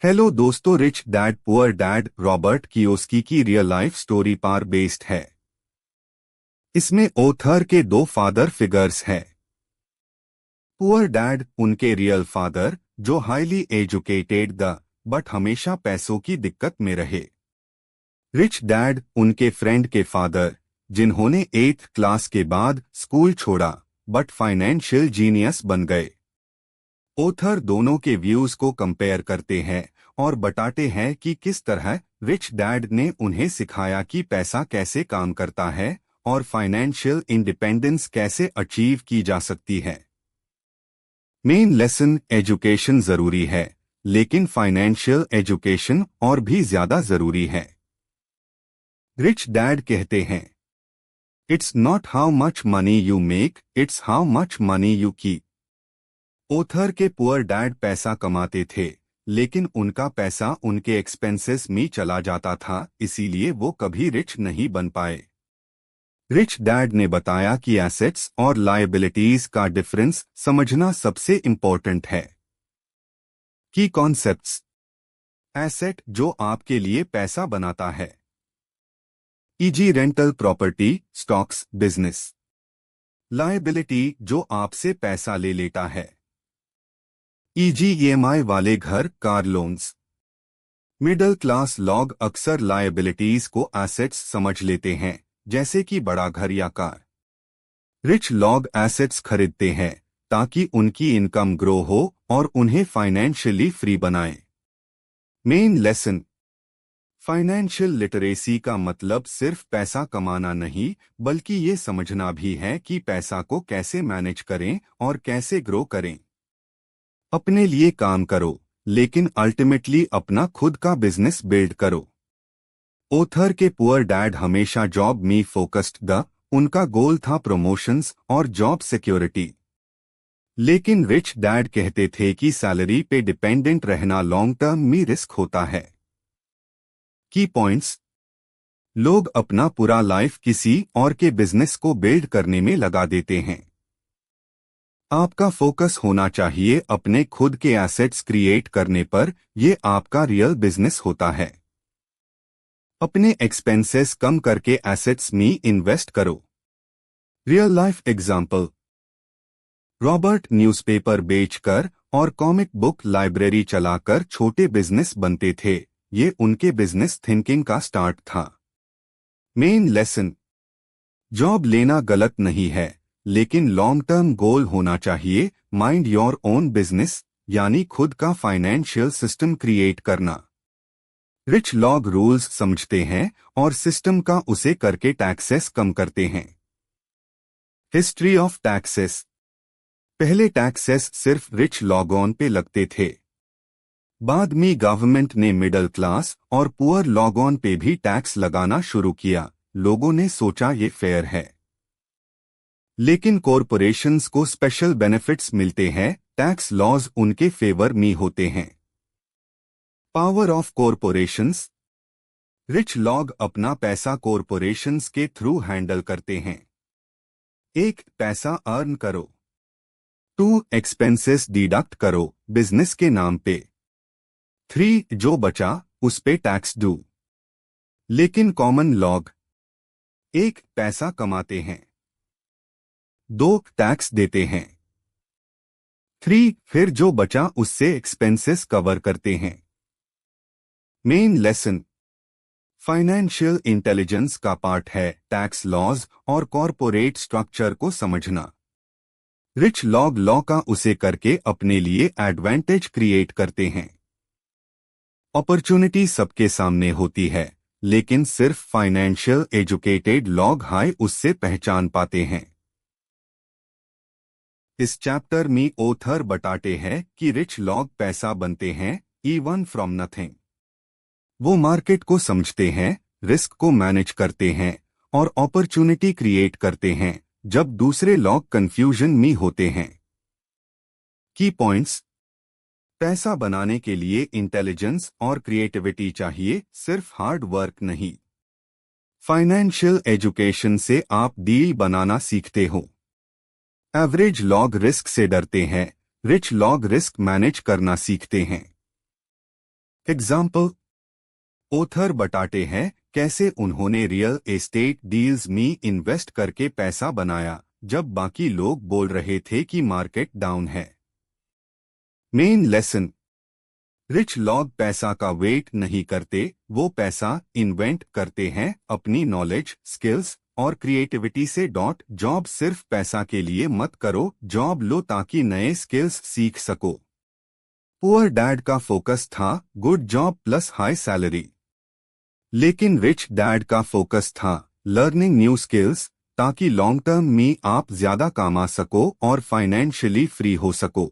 Hello दोस्तों, rich dad poor dad Robert Kiyosaki की real life story पर based है। इसमें ओथर के दो फादर फिगर्स हैं। पुअर डैड उनके रियल फादर जो हाईली एजुकेटेड द बट हमेशा पैसों की दिक्कत में रहे। रिच डैड उनके फ्रेंड के फादर जिन्होंने 8th क्लास के बाद स्कूल छोड़ा बट फाइनेंशियल जीनियस बन गए। ओथर दोनों के व्यूज को कंपेयर करते हैं और बताते हैं कि किस तरह रिच डैड ने उन्हें सिखाया कि पैसा कैसे काम करता है और फाइनेंशियल इंडिपेंडेंस कैसे अचीव की जा सकती है। मेन लेसन एजुकेशन जरूरी है, लेकिन फाइनेंशियल एजुकेशन और भी ज्यादा जरूरी है। रिच डैड कहते हैं, it's not how much money you make, it's how much money you keep. Other के पुअर डैड पैसा कमाते थे, लेकिन उनका पैसा उनके एक्सपेंसेस में चला जाता था, इसीलिए वो कभी रिच नहीं बन पाए। रिच डैड ने बताया कि एसेट्स और लायबिलिटीज का डिफरेंस समझना सबसे इंपॉर्टेंट है। की कॉन्सेप्ट्स: एसेट जो आपके लिए पैसा बनाता है, easy rental property, stocks, business. Liability जो आपसे पैसा ले लेता है, ईजी ईएमआई वाले घर, कार लोन्स। मिडिल क्लास लोग अक्सर लायबिलिटीज को एसेट्स समझ लेते हैं, जैसे कि बड़ा घर या कार। रिच लोग एसेट्स खरीदते हैं ताकि उनकी इनकम ग्रो हो और उन्हें फाइनेंशियली फ्री बनाए। मेन लेसन: फाइनेंशियल लिटरेसी का मतलब सिर्फ पैसा कमाना नहीं, बल्कि ये समझना भी है कि पैसा को कैसे मैनेज करें और कैसे ग्रो करें। अपने लिए काम करो, लेकिन अल्टीमेटली अपना खुद का बिजनेस बिल्ड करो। ओथर के पुअर डैड हमेशा जॉब में फोकस्ड द उनका गोल था प्रमोशंस और जॉब सिक्योरिटी। लेकिन रिच डैड कहते थे कि सैलरी पे डिपेंडेंट रहना लॉन्ग टर्म में रिस्क होता है। की पॉइंट्स: लोग अपना पूरा लाइफ किसी और के बिजनेस को बिल्ड करने में लगा देते हैं। आपका फोकस होना चाहिए अपने खुद के एसेट्स क्रिएट करने पर, ये आपका रियल बिजनेस होता है। अपने एक्सपेंसेस कम करके एसेट्स में इन्वेस्ट करो। Real life example: Robert newspaper बेचकर और कॉमिक बुक लाइब्रेरी चलाकर छोटे बिजनेस बनते थे। ये उनके बिजनेस थिंकिंग का स्टार्ट था। मेन लेसन: जॉब लेना गलत नहीं है, लेकिन लॉन्ग टर्म गोल होना चाहिए माइंड योर ओन बिजनेस, यानी खुद का फाइनेंशियल सिस्टम क्रिएट करना। रिच लोग रूल्स समझते हैं और सिस्टम का उसे करके टैक्सेस कम करते हैं। हिस्ट्री ऑफ टैक्सेस: पहले टैक्सेस सिर्फ रिच लोगों पे लगते थे। बाद में गवर्नमेंट ने मिडिल क्लास और पुअर लोगों पे भी टैक्स लगाना शुरू किया। लोगों ने सोचा ये फेयर है। लेकिन कॉरपोरेशंस को स्पेशल बेनिफिट्स मिलते हैं, टैक्स लॉज उनके फेवर में होते हैं। पावर ऑफ कॉरपोरेशंस: रिच लोग अपना पैसा कॉरपोरेशंस के थ्रू हैंडल करते हैं। 1. पैसा अर्न करो। 2. एक्सपेंसेस डिडक्ट करो बिजनेस के नाम पे। 3. जो बचा उस पे टैक्स दो। लेकिन कॉमन लोग: 1. पैसा कमाते हैं। 2. टैक्स देते हैं। 3. फिर जो बचा उससे एक्सपेंसेस कवर करते हैं। मेन लेसन: फाइनेंशियल इंटेलिजेंस का पार्ट है टैक्स लॉज और कॉरपोरेट स्ट्रक्चर को समझना। रिच लोग लॉ का उसे करके अपने लिए एडवांटेज क्रिएट करते हैं। अपॉर्चुनिटी सबके सामने होती है, लेकिन सिर्फ फाइनेंशियल एजुकेटेड लोग हाई उससे पहचान पाते हैं। इस चैप्टर में ओथर बताते हैं कि रिच लोग पैसा बनते हैं इवन फ्रॉम नथिंग। वो मार्केट को समझते हैं, रिस्क को मैनेज करते हैं और अपॉर्चुनिटी क्रिएट करते हैं जब दूसरे लोग कंफ्यूजन में होते हैं। की पॉइंट्स: पैसा बनाने के लिए इंटेलिजेंस और क्रिएटिविटी चाहिए, सिर्फ हार्ड वर्क नहीं। फाइनेंशियल एजुकेशन से आप डील बनाना सीखते हो। एवरेज लोग रिस्क से डरते हैं, रिच लोग रिस्क मैनेज करना सीखते हैं। एग्जाम्पल, ओथर बताते हैं कैसे उन्होंने रियल एस्टेट डील्स में इन्वेस्ट करके पैसा बनाया जब बाकी लोग बोल रहे थे कि मार्केट डाउन है। मेन लेसन, रिच लोग पैसा का वेट नहीं करते, वो पैसा इन्वेंट करते हैं अपनी नॉलेज, स्किल्स और क्रिएटिविटी से। जॉब सिर्फ पैसा के लिए मत करो, जॉब लो ताकि नए स्किल्स सीख सको। पुअर डैड का फोकस था good job plus high salary, लेकिन रिच डैड का फोकस था लर्निंग न्यू स्किल्स ताकि लॉन्ग टर्म में आप ज्यादा कमा सको और फाइनेंशियली फ्री हो सको।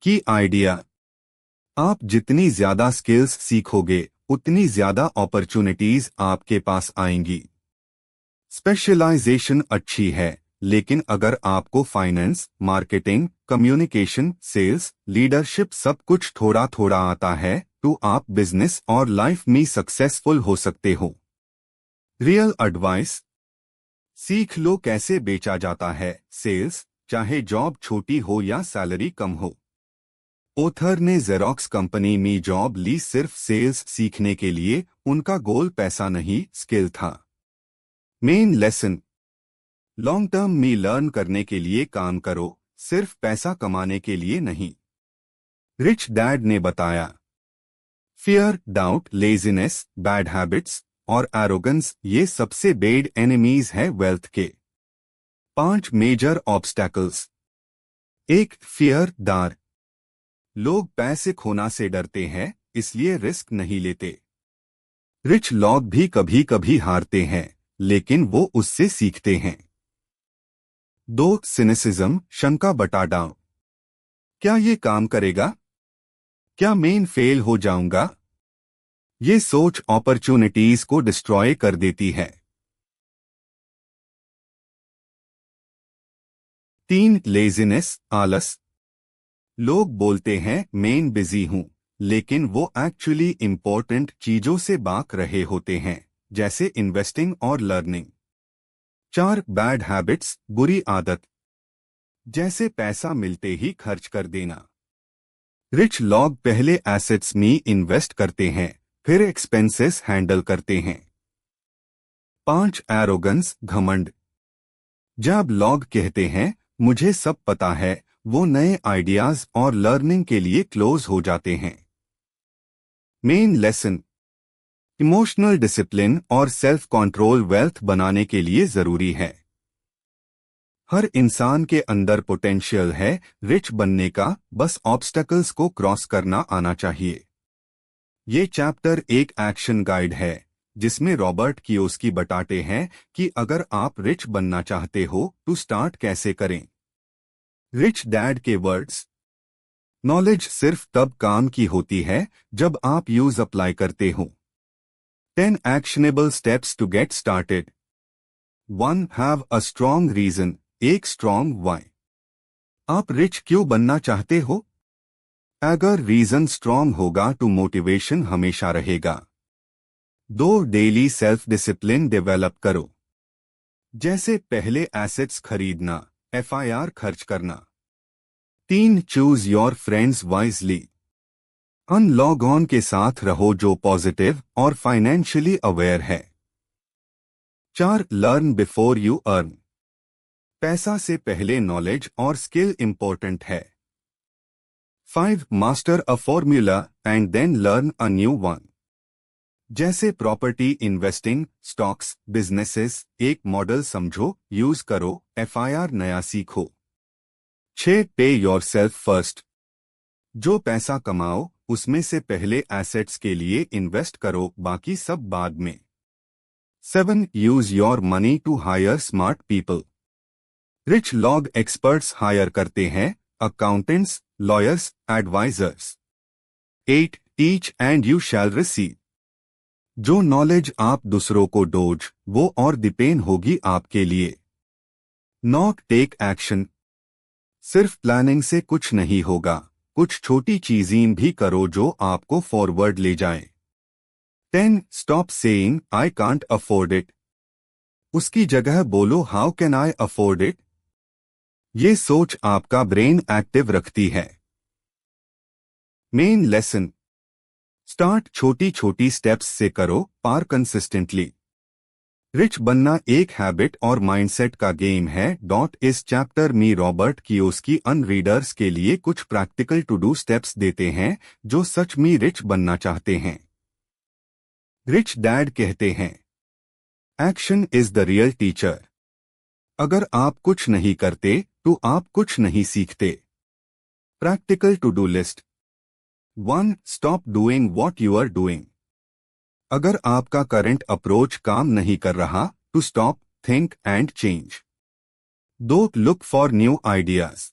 की आइडिया, आप जितनी ज्यादा स्किल्स सीखोगे उतनी ज्यादा अपॉर्चुनिटीज आपके पास आएंगी। स्पेशलाइजेशन अच्छी है, लेकिन अगर आपको finance, marketing, communication, sales, leadership सब कुछ थोड़ा थोड़ा आता है तो आप बिजनेस और लाइफ में सक्सेसफुल हो सकते हो। रियल एडवाइस, सीख लो कैसे बेचा जाता है सेल्स, चाहे जॉब छोटी हो या सैलरी कम हो। ओथर ने जेरोक्स कंपनी में जॉब ली सिर्फ सेल्स सीखने के लिए, उनका गोल पैसा नहीं स्किल था। मेन लेसन, लॉन्ग टर्म में लर्न करने के लिए काम करो, सिर्फ पैसा कमाने के लिए नहीं। रिच डैड ने बताया, fear, doubt, laziness, bad habits और एरोगेंस ये सबसे बेड एनिमीज हैं वेल्थ के। 5 मेजर ऑब्स्टैकल्स। 1. फियर, डर, लोग पैसे खोना से डरते हैं इसलिए रिस्क नहीं लेते। रिच लोग भी कभी कभी हारते हैं लेकिन वो उससे सीखते हैं। 2. सिनिसिज्म, शंका बटाना, क्या ये काम करेगा, क्या मैं फेल हो जाऊंगा। ये सोच अपॉर्चुनिटीज को डिस्ट्रॉय कर देती है। 3. लेजीनेस, आलस, लोग बोलते हैं मैं बिजी हूं लेकिन वो एक्चुअली इंपॉर्टेंट चीजों से बाक रहे होते हैं जैसे इन्वेस्टिंग और लर्निंग। 4. बैड हैबिट्स, बुरी आदत, जैसे पैसा मिलते ही खर्च कर देना। रिच लोग पहले एसेट्स में इन्वेस्ट करते हैं फिर एक्सपेंसेस हैंडल करते हैं। 5. एरोगेंस, घमंड, जब लोग कहते हैं मुझे सब पता है, वो नए आइडियाज और लर्निंग के लिए क्लोज हो जाते हैं। मेन लेसन, इमोशनल डिसिप्लिन और सेल्फ कंट्रोल वेल्थ बनाने के लिए जरूरी है। हर इंसान के अंदर पोटेंशियल है रिच बनने का, बस ऑब्स्टेकल्स को क्रॉस करना आना चाहिए। ये चैप्टर एक एक्शन गाइड है जिसमें रॉबर्ट कियोस्की बताते हैं कि अगर आप रिच बनना चाहते हो तो स्टार्ट कैसे करें। रिच डैड के वर्ड्स, नॉलेज सिर्फ तब काम की होती है जब आप यूज अप्लाई करते हो। 10 actionable steps to get started. 1. Have a strong reason, एक स्ट्रॉन्ग वाई। आप रिच क्यों बनना चाहते हो? अगर रीजन स्ट्रॉन्ग होगा तो मोटिवेशन हमेशा रहेगा। 2. डेली सेल्फ डिसिप्लिन डेवलप करो, जैसे पहले एसेट्स खरीदना, FIR खर्च करना। 3. Choose your friends wisely, analogue on के साथ रहो जो पॉजिटिव और फाइनेंशियली अवेयर है। 4. लर्न बिफोर यू अर्न, पैसा से पहले नॉलेज और स्किल इंपॉर्टेंट है। 5. Master a formula and then learn a new one, जैसे प्रॉपर्टी इन्वेस्टिंग, स्टॉक्स, बिजनेसेस, एक मॉडल समझो, यूज करो, FIR नया सीखो। 6. पे योर सेल्फ फर्स्ट, जो पैसा कमाओ उसमें से पहले एसेट्स के लिए इन्वेस्ट करो, बाकी सब बाद में। 7. Use your money to hire smart people, rich लोग एक्सपर्ट्स हायर करते हैं, accountants, lawyers, advisors. 8. Teach and you shall receive, जो नॉलेज आप दूसरों को दोज वो और डिपेंड होगी आपके लिए। 9. टेक एक्शन, सिर्फ प्लानिंग से कुछ नहीं होगा, कुछ छोटी चीजें भी करो जो आपको फॉरवर्ड ले जाएं। 10. Stop saying I can't afford it, उसकी जगह बोलो how can I afford it. ये सोच आपका ब्रेन एक्टिव रखती है। मेन लेसन, स्टार्ट छोटी छोटी स्टेप्स से करो, पार कंसिस्टेंटली। रिच बनना एक हैबिट और माइंडसेट का गेम है। इस चैप्टर में रॉबर्ट कियोसाकी रीडर्स के लिए कुछ प्रैक्टिकल टू डू स्टेप्स देते हैं जो सच में रिच बनना चाहते हैं। रिच डैड कहते हैं, action is the real teacher. अगर आप कुछ नहीं करते तो आप कुछ नहीं सीखते। Practical to do list. 1. Stop doing what you are doing. अगर आपका करंट अप्रोच काम नहीं कर रहा तो stop, think and change. 2. Look for new ideas.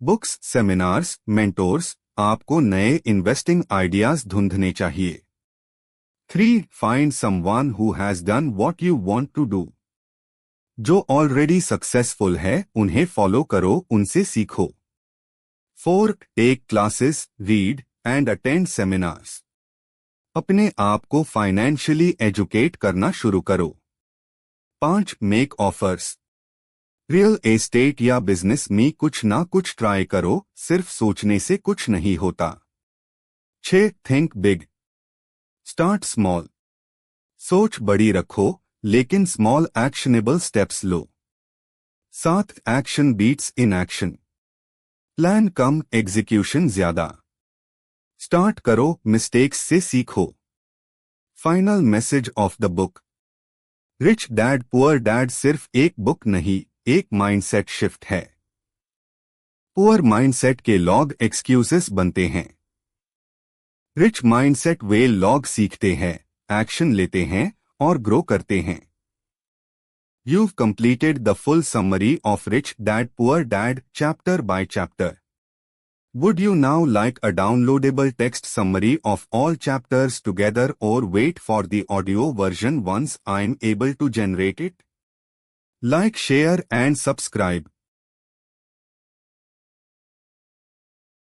Books, seminars, mentors, आपको नए इन्वेस्टिंग आइडियाज ढूंढने चाहिए। 3. Find someone who has done what you want to do. जो ऑलरेडी सक्सेसफुल है उन्हें फॉलो करो, उनसे सीखो। 4. Take classes, read and attend seminars. अपने आप को फाइनेंशियली एजुकेट करना शुरू करो। 5. Make offers. रियल एस्टेट या बिजनेस में कुछ ना कुछ ट्राई करो, सिर्फ सोचने से कुछ नहीं होता। 6. Think big. Start small. सोच बड़ी रखो लेकिन स्मॉल एक्शनेबल स्टेप्स लो। 7. Action beats inaction. Plan कम, एग्जीक्यूशन ज्यादा। स्टार्ट करो, मिस्टेक्स से सीखो। Final message of the book. Rich dad poor dad सिर्फ एक बुक नहीं, एक माइंडसेट शिफ्ट है। पुअर माइंडसेट के लॉग एक्सक्यूजेस बनते हैं। रिच माइंडसेट वे लॉग सीखते हैं, एक्शन लेते हैं और ग्रो करते हैं। You've completed the full summary of Rich Dad Poor Dad chapter by chapter. Would you now like a downloadable text summary of all chapters together or wait for the audio version once I'm able to generate it? Like, share and subscribe.